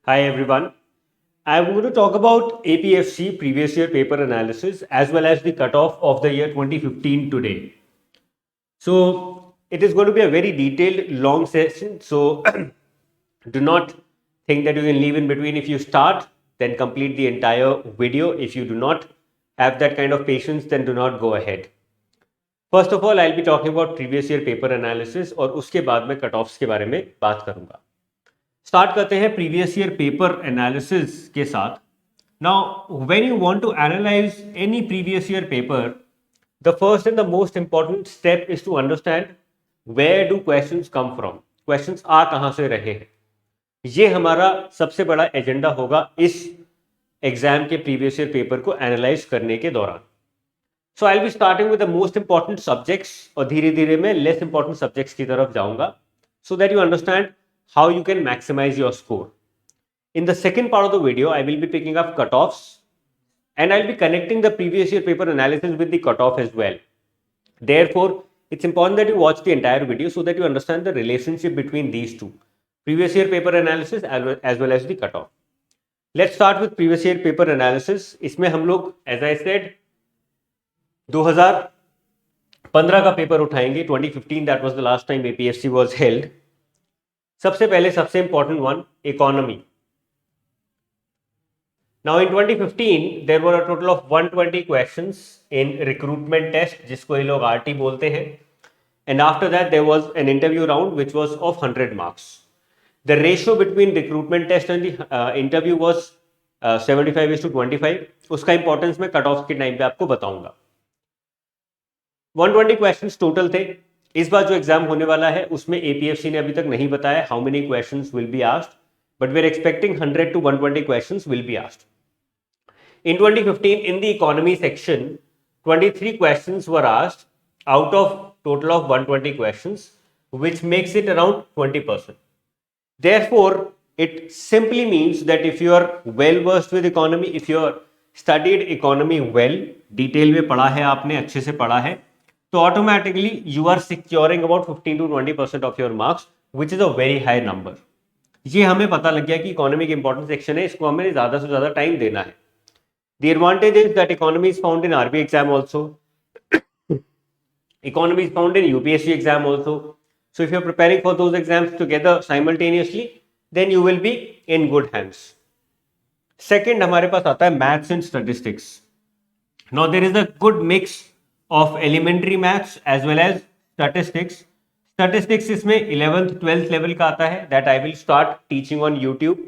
Hi everyone. I'm going to talk about APFC previous year paper analysis as well as the cutoff of the year 2015 today. So it is going to be a very detailed long session. So do not think that you can leave in between. If you start, then complete the entire video. If you do not have that kind of patience, then do not go ahead. First of all, I'll be talking about previous year paper analysis और उसके बाद में cutoffs के बारे में बात करूंगा. Start करते हैं प्रीवियस ईयर पेपर एनालिसिस के साथ. Now when you want to analyse any previous year paper, the first and the most important step is to understand where do questions come from. Questions आ कहां से रहे हैं. ये हमारा सबसे बड़ा एजेंडा होगा इस एग्जाम के प्रीवियस ईयर पेपर को एनालाइज करने के दौरान. So I will be starting with the most important subjects और धीरे धीरे मैं लेस इंपॉर्टेंट सब्जेक्ट्स की तरफ जाऊंगा so that you understand how you can maximize your score. In the second part of the video, I will be picking up cutoffs and I'll be connecting the previous year paper analysis with the cutoff as well. Therefore, it's important that you watch the entire video so that you understand the relationship between these two. Previous year paper analysis as well as the cutoff. Let's start with previous year paper analysis. इसमें हम लोग, as I said, 2015 का paper उठाएंगे. 2015 that was the last time APFC was held. सबसे पहले सबसे important one, economy. Now in 2015 there were a total of 120 questions in recruitment test, जिसको ये लोग आरटी बोलते हैं. And after that there was an interview round which was of 100 marks. The ratio between recruitment test and the interview was 75:25. उसका importance मैं cut of के time पे आपको बताऊंगा. 120 क्वेश्चंस टोटल थे. इस बार जो एग्जाम होने वाला है उसमें एपीएफसी ने अभी तक नहीं बताया how many questions will be asked, but we are expecting 100 to 120 questions will be asked. In 2015, in the economy section, 23 questions were asked out of total of 120 questions, which makes it around 20%. Therefore, it simply means that if you are well versed with economy, if you are studied economy well, detail में पढ़ा है आपने, अच्छे से पढ़ा है, तो automatically you are securing about 15 to 20% of your marks, which is a very high number. ये हमें पता लग गया कि इकोनॉमी के इंपॉर्टेंट सेक्शन है, इसको हमें ज्यादा से ज्यादा टाइम देना है. The advantage is that economy is found in RB exam also, economy is found in UPSC exam also. So if you are preparing for those exams together simultaneously, then you will be in good hands. Second हमारे पास आता है maths and statistics. Now there is a good mix of elementary maths as well as statistics. Statistics इसमें 11th 12th level का आता है, that I will start teaching on YouTube.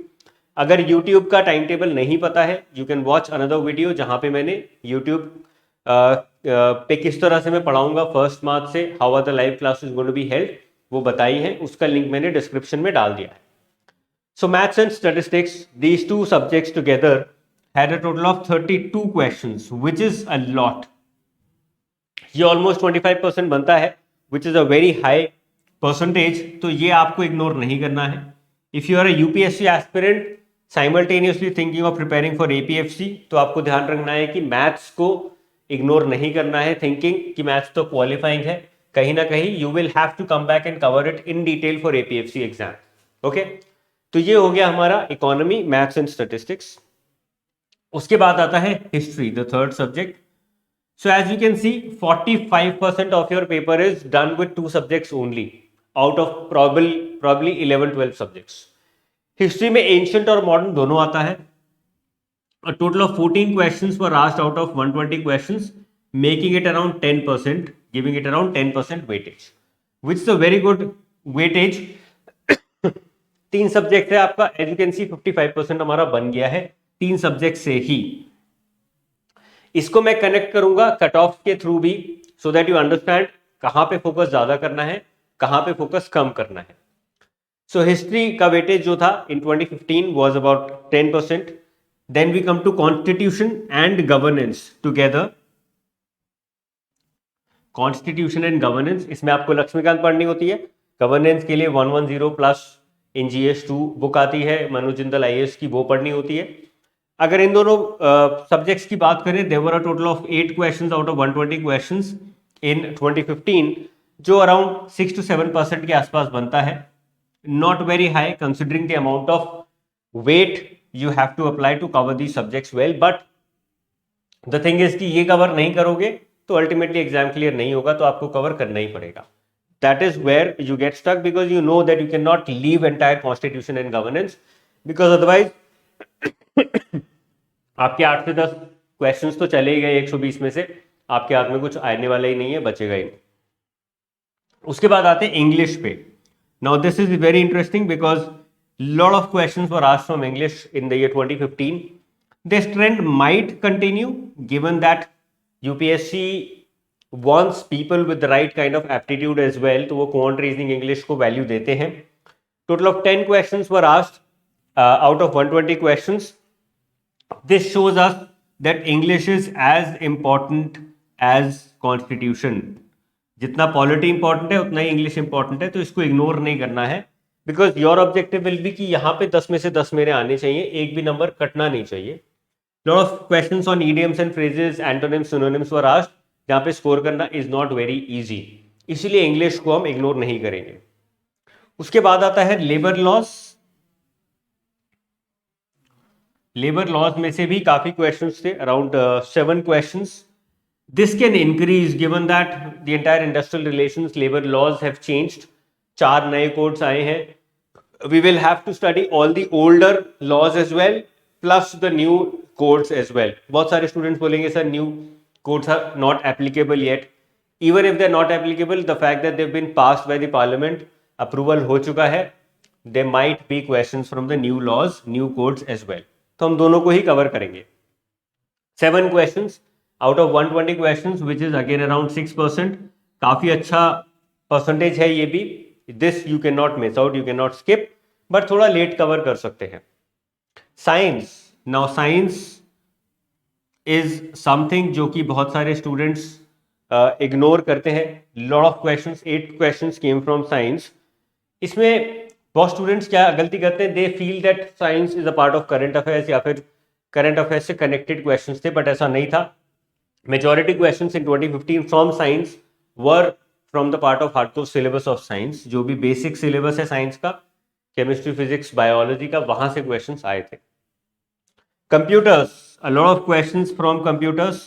अगर YouTube का टाइम टेबल नहीं पता है, you can watch another video जहाँ पे मैंने YouTube पे किस तरह से मैं पढ़ाऊंगा फर्स्ट मार्च से, how are the live classes going to be held, वो बताई है. उसका लिंक मैंने डिस्क्रिप्शन में डाल दिया है. So maths and statistics, these two subjects together had a total of 32 questions, which is a lot. ये ऑलमोस्ट 25% बनता है, which is a very high percentage. तो ये आपको इग्नोर नहीं करना है. If you are a UPSC aspirant simultaneously thinking of preparing for APFC, तो आपको ध्यान रखना है कि मैथ्स को इग्नोर नहीं करना है, थिंकिंग कि मैथ्स तो क्वालिफाइंग है. कहीं ना कहीं you will have to come back and cover it in detail for APFC exam. Okay, तो ये हो गया हमारा इकोनॉमी, मैथ्स एंड स्टैटिस्टिक्स. उसके बाद आता है history, the third subject. So as you can see, 45% of your paper is done with two subjects only out of probably 11-12 subjects. History में ancient और modern दोनों आता है. A total of 14 questions were asked out of 120 questions, making it around 10%, giving it around 10% weightage, which is a very good weightage. 3 subject है आपका, as you can see 55% हमारा बन गया है 3 सब्जेक्ट से ही. इसको मैं कनेक्ट करूंगा कट ऑफ के थ्रू भी, सो दैट यू अंडरस्टैंड कहां पे फोकस ज्यादा करना है, कहां पे फोकस कम करना है. सो हिस्ट्री का वेटेज जो था in 2015 was about 10%. Then we come to constitution and governance together. Constitution and governance, इसमें आपको लक्ष्मीकांत पढ़नी होती है. गवर्नेंस के लिए 110 प्लस इन GS2 बुक आती है, मनोज जिंदल IAS की, वो पढ़नी होती है. अगर इन दोनों सब्जेक्ट्स की बात करें, there were a total of 8 questions out of 120 questions in 2015, जो अराउंड 6 to 7% के आसपास बनता है. Not very high considering the amount of weight you have to apply to cover these subjects well, but the thing is कि ये cover नहीं करोगे तो अल्टीमेटली एग्जाम क्लियर नहीं होगा, तो आपको कवर करना ही पड़ेगा. That is where you get stuck because you know that you cannot leave entire constitution and governance, because otherwise आपके 8 से 10 क्वेश्चंस तो चले ही गए 120 में से, आपके हाथ में कुछ आने वाला ही नहीं है, बचेगा ही नहीं. उसके बाद आते हैं इंग्लिश पे. Now this is very interesting because lot of questions were asked from English in the year 2015. This trend might continue given that UPSC wants people with the right kind of aptitude as well, तो वो quant reasoning English को value देते हैं. Total of 10 questions were asked out of 120 questions. This shows us that English is as important as constitution. जितना polity important है उतना ही English important है, तो इसको इग्नोर नहीं करना है. Because your objective will be कि यहाँ पे 10 में से 10 मेरे आने चाहिए, एक भी नंबर कटना नहीं चाहिए. Lot of questions on idioms and phrases, antonyms, synonyms were asked, जहाँ पे स्कोर करना इज नॉट वेरी इजी, इसलिए इंग्लिश को हम इग्नोर नहीं करेंगे. उसके बाद आता है लेबर लॉज. लेबर लॉज में से भी काफी क्वेश्चंस थे, around 7 questions. This can increase given that the entire industrial relations labour laws have changed. 4 नए कोड्स आए हैं. We will have to study all the older laws as well plus the new codes as well. बहुत सारे students बोलेंगे sir new codes are not applicable yet. Even if they're not applicable, the fact that they've been passed by the parliament, approval हो चुका है, there might be questions from the new laws, new codes as well. तो हम दोनों को ही cover करेंगे. 7 questions out of 120 questions, which is again around 6%. काफी अच्छा परसेंटेज है ये भी. This you cannot miss out, you cannot skip, but थोड़ा लेट कवर कर सकते हैं. Science. Now science is something जो कि बहुत सारे स्टूडेंट्स इग्नोर करते हैं. Lot of questions, 8 questions came from science. इसमें बहुत स्टूडेंट्स क्या गलती करते हैं, they feel that science is a part of current affairs या फिर करंट अफेयर्स से कनेक्टेड क्वेश्चंस थे, बट ऐसा नहीं था. Majority questions in 2015 from science were from the part of hardcore syllabus of science. जो भी बेसिक सिलेबस है साइंस का, केमिस्ट्री, फिजिक्स, बायोलॉजी का, वहां से क्वेश्चंस आए थे. Computers, a lot of questions from computers.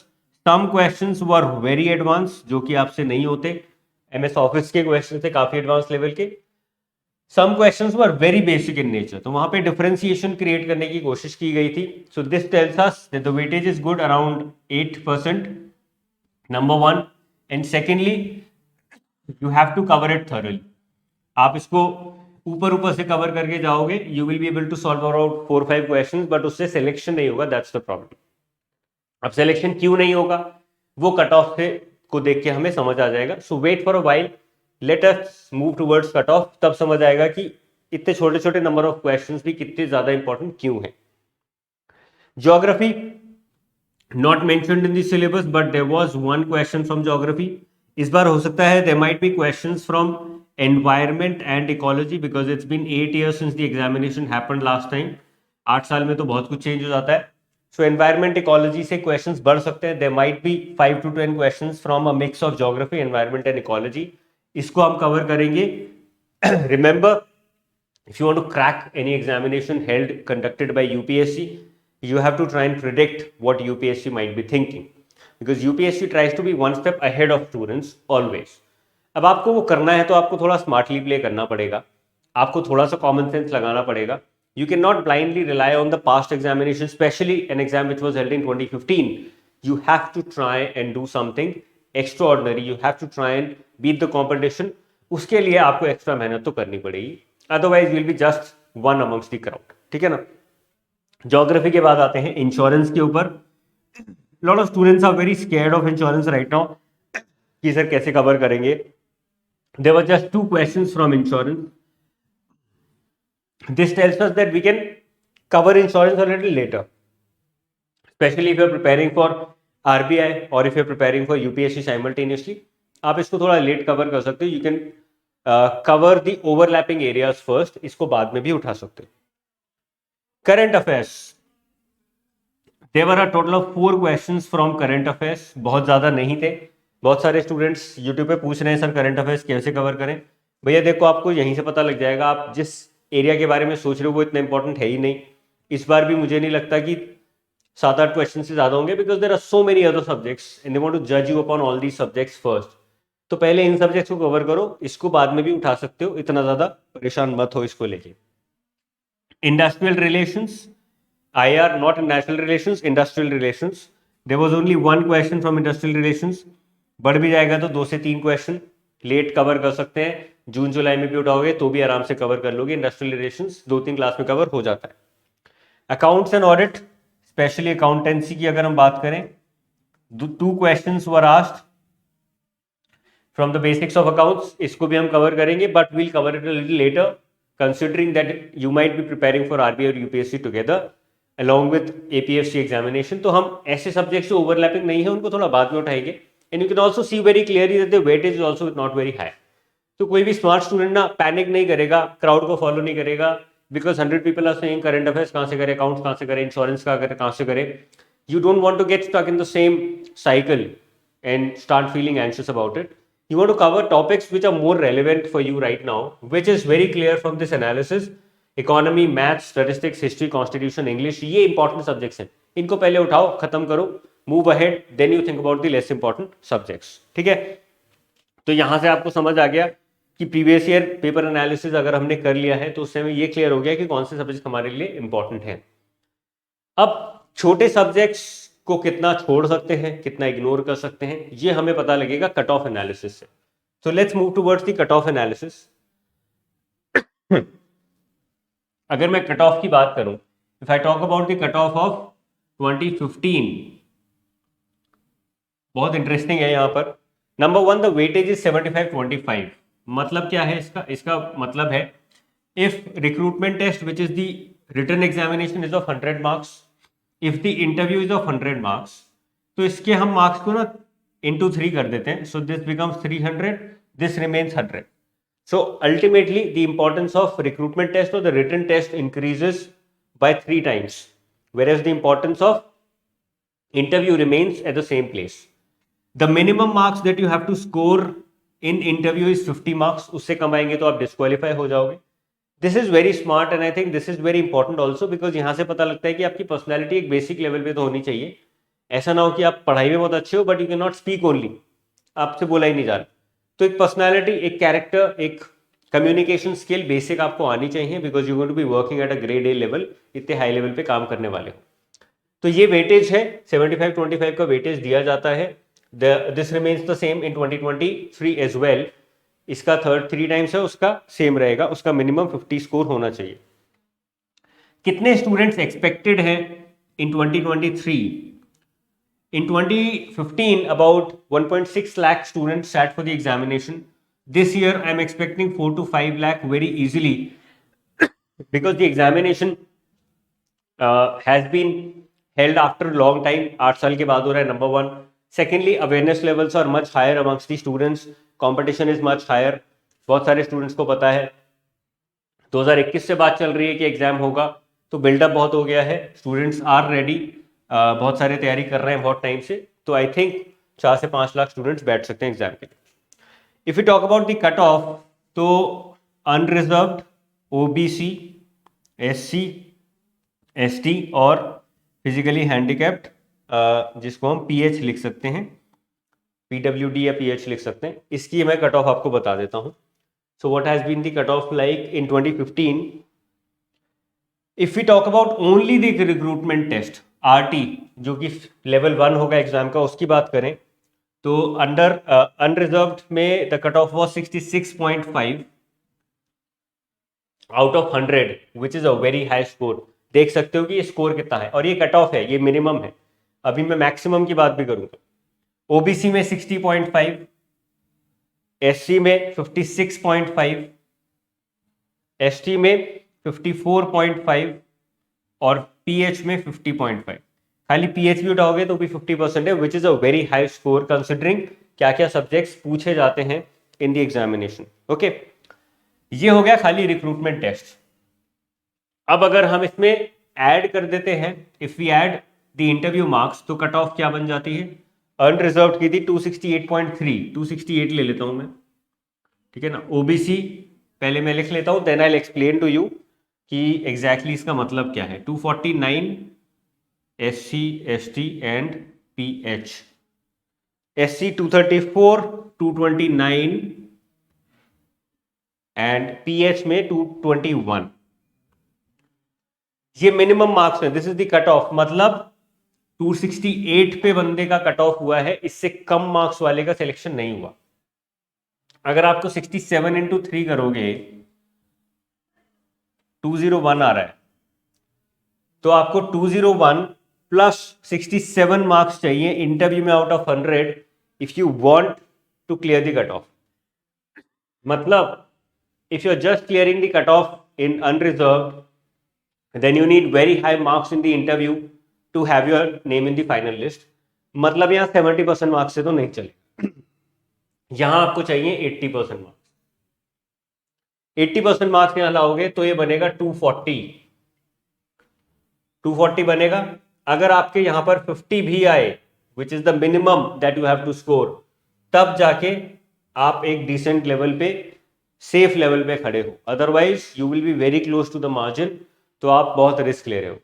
Some questions were very advanced, जो कि आपसे नहीं होते. MS Office के questions थे काफी एडवांस लेवल के. Some questions were very basic in nature, तो वहां पे डिफरेंशिएशन क्रिएट करने की कोशिश की गई थी. So this tells us that the weightage is good, around 8%. Number 1. And secondly, you have to cover it thoroughly. आप इसको ऊपर ऊपर से कवर करके जाओगे, you will be able to solve around 4-5 questions, but उससे सिलेक्शन नहीं होगा. That's the problem. अब सिलेक्शन क्यों नहीं होगा वो कट ऑफ से को देख के हमें समझ आ जाएगा. So wait for a while, let us move towards cut off, तब समझ आएगा कि इतने छोटे छोटे नंबर ऑफ क्वेश्चंस भी कितने ज्यादा इंपॉर्टेंट क्यों हैं. Geography not mentioned in the syllabus, but there was 1 question from geography. इस बार हो सकता है there might be questions from environment and ecology because it's been 8 years since the examination happened last time. 8 साल में तो बहुत कुछ चेंज हो जाता है. So environment ecology से questions बढ़ सकते हैं. There might be 5 to 10 questions from a mix of geography, environment and ecology. इसको हम कवर करेंगे. Remember, if you want to crack any examination conducted by UPSC, you have to try and predict what UPSC might be thinking, because UPSC tries to be one step ahead of students always. अब आपको वो करना है तो आपको थोड़ा smartly play करना पड़ेगा, आपको थोड़ा सा कॉमन सेंस लगाना पड़ेगा. You can not blindly rely on the past examination, specially an exam which was held in 2015. You have to try and do something extraordinary. You have to try and beat the competition. उसके लिए आपको extra मेहनत तो करनी पड़ेगी, otherwise will be just one amongst the crowd. ठीक है ना. ज्योग्राफी के बाद आते हैं इंश्योरेंस के ऊपर. Lot of students are very scared of insurance right now कि सर कैसे कवर करेंगे. There were just 2 questions from insurance. This tells us that we can cover insurance a little later, especially if you're preparing for RBI or if you're preparing for UPSC simultaneously. आप इसको थोड़ा late cover कर सकते हो. You can cover the overlapping areas first. इसको बाद में भी उठा सकते हो. Current affairs. There were a total of 4 questions from current affairs. बहुत ज़्यादा नहीं थे. बहुत सारे स्टूडेंट्स यूट्यूब पे पूछ रहे हैं सर करंट अफेयर्स कैसे कवर करें. भैया देखो, आपको यहीं से पता लग जाएगा. आप जिस एरिया के बारे में सोच रहे हो वो इतना इंपॉर्टेंट है ही नहीं. इस बार भी मुझे नहीं लगता कि 7-8 क्वेश्चन से ज़्यादा होंगे, because there are so many other subjects and they want to जज you upon all these subjects first. तो पहले इन सब्जेक्ट्स को कवर करो, इसको बाद में भी उठा सकते हो, इतना ज़्यादा परेशान मत हो इसको लेके। Industrial relations, IR, not international relations, industrial relations. There was only one question from industrial relations. बढ़ भी जाएगा तो 2 से 3 क्वेश्चन लेट कवर कर सकते हैं, जून जुलाई में भी उठाओगे तो भी आराम से कवर कर लोगे। इंडस्ट्रियल रिलेशंस 2-3 क्लास में कवर हो जाता है। Accounts and audit, specially accountancy की अगर हम बात करें, 2 questions were asked from the basics of accounts, इसको भी हम कवर करेंगे, but we'll cover it a little later considering that you might be preparing for RBI और UPSC together along with APFC examination. तो हम ऐसे सब्जेक्ट्स जो overlapping नहीं है उनको थोड़ा बाद में उठाएंगे। And you can also see very clearly that the weightage is also not very high. तो कोई भी स्मार्ट स्टूडेंट ना पैनिक नहीं करेगा, क्राउड को फॉलो नहीं करेगा, because 100 people are saying current affairs कहाँ से करें, अकाउंट्स कहाँ से करें, इंश्योरेंस कहाँ से करें। You don't want to get stuck in the same cycle and start feeling anxious about it. You want to cover topics which are more relevant for you right now, which is very clear from this analysis. Economy, maths, statistics, history, constitution, English, ये important subjects हैं, इनको पहले उठाओ, खत्म करो, move ahead, then you think about the less important subjects. ठीक है, तो यहां से आपको समझ आ गया कि प्रीवियस ईयर पेपर एनालिसिस अगर हमने कर लिया है तो उससे हमें ये क्लियर हो गया कि कौन से सब्जेक्ट हमारे लिए इंपॉर्टेंट हैं। अब छोटे सब्जेक्ट्स को कितना छोड़ सकते हैं, कितना इग्नोर कर सकते हैं, ये हमें पता लगेगा कट ऑफ एनालिसिस से। So let's move towards the cut off analysis. अगर मैं कट ऑफ की बात करूं, if I talk about the cut off 2015, बहुत इंटरेस्टिंग है यहां पर। Number 1, the weightage is 75-25। मतलब क्या है इसका मतलब है if recruitment test which is the written examination is of 100 marks, if the interview is of 100 marks, तो इसके हम मार्क्स को ना इंटू 3 कर देते हैं। So this becomes 300, this remains 100। So ultimately the importance of recruitment test or the written test increases by 3 times, whereas the importance of interview remains at the same place. The minimum marks that you have to score in interview is 50 marks. उससे कम आएंगे तो आप disqualify हो जाओगे। This is very smart and I think this is very important also because यहाँ से पता लगता है कि आपकी personality एक basic level पे तो होनी चाहिए। ऐसा ना हो कि आप पढ़ाई में बहुत अच्छे हो but you cannot speak only, आपसे बोला ही नहीं जा रहा। तो एक पर्सनालिटी, एक कैरेक्टर, एक कम्युनिकेशन स्किल बेसिक आपको आनी चाहिए, because you going to be working at a grade A level, इतने हाई लेवल पे काम करने वाले हो। तो ये वेटेज है, 75-25 का वेटेज दिया जाता है। This remains the same in 2023 as well. इसका 3 टाइम्स है, उसका सेम रहेगा, उसका मिनिमम 50 स्कोर होना चाहिए। कितने स्टूडेंट्स एक्सपेक्टेड हैं इन 2023? In 2015, about 1.6 lakh students sat for the examination. This year, I'm expecting 4 to 5 lakh very easily because the examination has been held after a long time. 8 साल के बाद हो रहा है, number 1. Secondly, awareness levels are much higher amongst the students. Competition is much higher. बहुत सारे students को पता है 2021 से बात चल रही है कि एग्जाम होगा, तो बिल्डअप बहुत हो गया है, स्टूडेंट्स आर रेडी, बहुत सारे तैयारी कर रहे हैं बहुत टाइम से। तो आई थिंक 4 से 5 लाख स्टूडेंट्स बैठ सकते हैं एग्जाम के लिए। If you talk about the cut of, तो अनरिजर्व्ड, OBC, SC, ST और फिजिकली हैंडीकैप्ड, जिसको हम PH लिख सकते हैं, PWD या PH लिख सकते हैं, इसकी मैं कट ऑफ आपको बता देता हूं। So what has been the cut off like in 2015? If we talk about only the recruitment test, RT, जो कि लेवल 1 होगा एग्जाम का, उसकी बात करें तो अंडर अनरिजर्व्ड में the cut of was 66.5 out of 100, which is a very high score. देख सकते हो कि ये स्कोर कितना है, और ये कट ऑफ है, ये मिनिमम है। अभी मैं मैक्सिमम की बात भी करूंगा। OBC में 60.5, SC में 56.5, ST में 54.5 और PH में 50.5। खाली PH भी उठाओगे तो भी 50% है, which is a very high score considering क्या क्या सब्जेक्ट्स पूछे जाते हैं इन द एग्जामिनेशन। ओके, ये हो गया खाली रिक्रूटमेंट टेस्ट। अब अगर हम इसमें ऐड कर देते हैं, if we add the interview marks, तो कट ऑफ क्या बन जाती है? अनरिजर्व्ड की थी 268.3, 268 ले लेता हूं मैं, ठीक है ना। OBC पहले मैं लिख लेता हूं, then I will explain to you कि एग्जैक्टली इसका मतलब क्या है। 249 SC ST and PH, SC 234, 229 and PH में 221। ये मिनिमम मार्क्स है, this is the cut off, मतलब 268 पे बंदे का कट ऑफ हुआ है, इससे कम मार्क्स वाले का सिलेक्शन नहीं हुआ। अगर आपको 67 इंटू 3 करोगे 201 आ रहा है, तो आपको 201 प्लस 67 मार्क्स चाहिए इंटरव्यू में out of 100 if you want to clear the cut off. मतलब if you're just clearing the cutoff in unreserved, then you need very high marks in the interview to have your name in the final list। मतलब यहाँ 70% marks से तो नहीं चले, यहां आपको चाहिए 80% मार्क्स। 80% मार्क्स यहां लाओगे तो ये बनेगा 240 बनेगा। अगर आपके यहां पर 50 भी आए, which is the minimum that you have to score, तब जाके आप एक डिसेंट लेवल पे, सेफ लेवल पे खड़े हो, otherwise you will be very close to the margin, तो आप बहुत रिस्क ले रहे हो।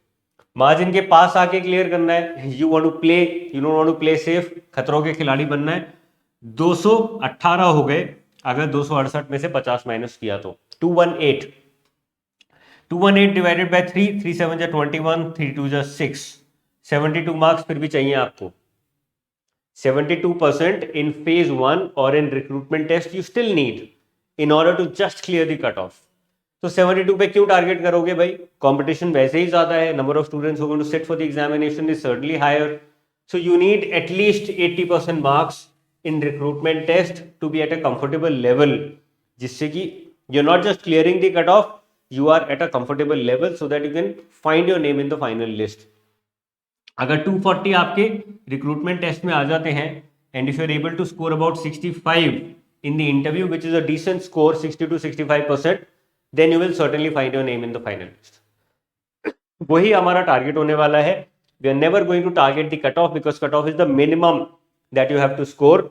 मार्जिन के पास आके क्लियर करना है, you want to play, you don't want to play safe, खतरों के खिलाड़ी बनना है। 218 हो गए, अगर 268 में से 50 माइनस किया तो 218 डिवाइडेड बाय 3, 3 7 जा 21, 3 2 जा 6, 72 मार्क्स फिर भी चाहिए आपको। 72% in phase 1 or in recruitment test you still need in order to just clear the cutoff। तो 72 पे क्यों टारगेट करोगे भाई, कंपटीशन वैसे ही ज्यादा है, number of students who going to sit for the examination is certainly higher, so you need at least 80% marks in recruitment test to be at a comfortable level, जिससे कि you are not just clearing the cut off, you are at a comfortable level so that you can find your name in the final list। अगर 240 आपके recruitment test में आ जाते हैं and if you are able to score about 65 in the interview which is a decent score, 60 to 65%, then you will certainly find your name in the final list। वही हमारा target होने वाला है। we are never going to target the cutoff because cutoff is the minimum that you have to score।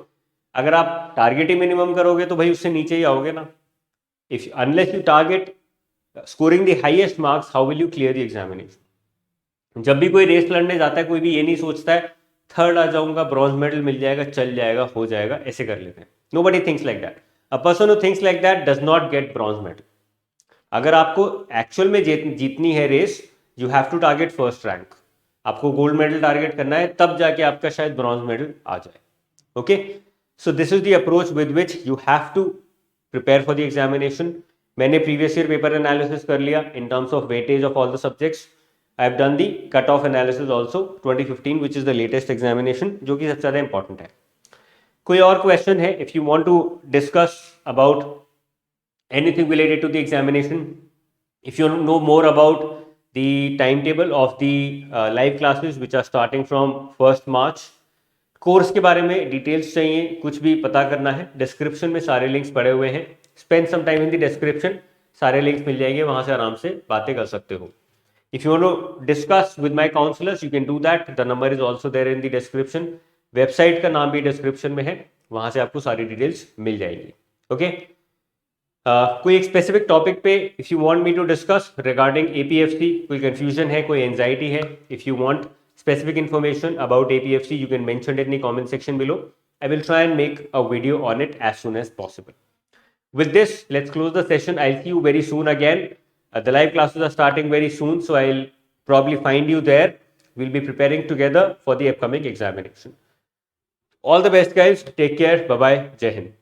अगर आप target ही minimum करोगे तो भाई उससे नीचे ही आओगे ना। if unless you target scoring the highest marks, how will you clear the examination। जब भी कोई रेस लड़ने जाता है, कोई भी ये नहीं सोचता है थर्ड आ जाऊंगा, ब्रॉन्ज मेडल मिल जाएगा, चल जाएगा, हो जाएगा, ऐसे कर लेते हैं। Nobody thinks like that. A person who thinks like that does not get bronze medal. अगर आपको एक्चुअल में जीतनी है race, you have to target first rank. आपको गोल्ड मेडल टारगेट करना है, तब जाके आपका शायद ब्रॉन्ज मेडल आ जाए। Okay, so this is the approach with which you have to prepare for the examination. मैंने प्रीवियस ईयर पेपर एनालिसिस कर लिया in terms of weightage of all the subjects. I have done the cut off analysis also 2015 which is the latest examination, जो कि सबसे ज़्यादा important है। कोई और क्वेश्चन है? If you want to discuss about anything related to the examination, if you know more about the time table of the live classes which are starting from 1 March, course के बारे में details चाहिए, कुछ भी पता करना है, डिस्क्रिप्शन में सारे लिंक्स पड़े हुए हैं। Spend some time in the description, सारे लिंक्स मिल जाएंगे, वहां से आराम से बातें कर सकते हो। If you want to discuss with my counsellors you can do that, the number is also there in the description. Website का नाम भी डिस्क्रिप्शन में है, वहां से आपको सारी डिटेल्स मिल जाएगी। ओके, कोई एक स्पेसिफिक टॉपिक पे if you want me to discuss regarding APFC, कोई कंफ्यूजन है, कोई एंजाइटी है, if you want specific information about APFC, you can mention it in the comment section below। I will try and make a video on it as soon as possible। With this, let's close the session। I'll see you very soon again। The live classes are starting very soon, so I'll probably find you there। We'll be preparing together for the upcoming examination। All the best, guys। Take care। Bye-bye। Jai Hind।